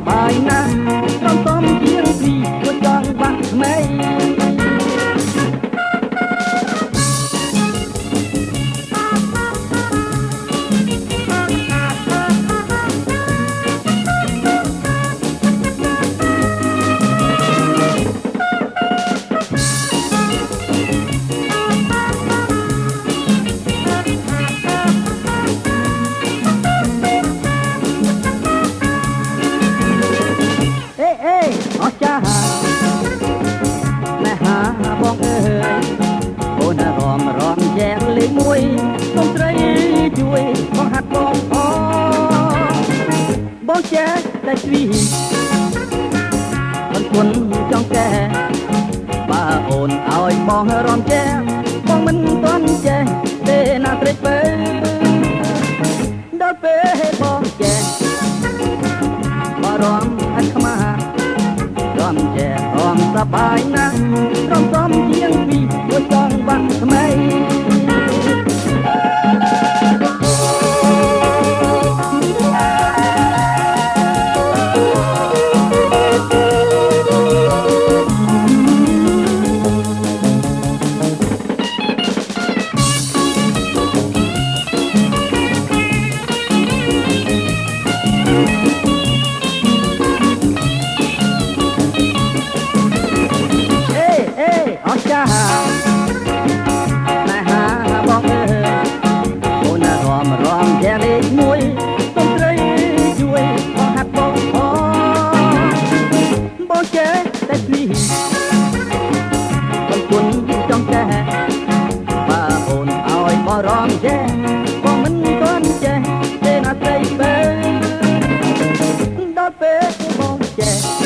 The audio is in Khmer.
បាយណាស់ត្រង់តំជាងពីមួយចង់បាក់ថ្មីអស្ចារ្យណាស់ហាបងអើយអូនរំចែកលេខ1កុំត្រីជួយបងហាត់បងអបងចែកតែស្វីមិនគុណចង់កែបើអូនឲ្យបងរំចែកបងមិនទាន់ចេះទេណាត្រេកបើដល់ពេលបងចែកបើរំអត់ខ្មាស់រំចែករំសប្បាយណាស់រំសំជាងពីមួយចង់បាក់ថ្មីអស្ចារ្យណាស់ហាបងអើយអូនរំចែកលេខ1កុំត្រីជួយបងហាត់បងបងចែកតែស្វីមិនគុណចង់ចេះបើអូនឲ្យបងរំចែកបងមិនទាន់ចេះទេណាត្រីបើដល់ពេលបងចែក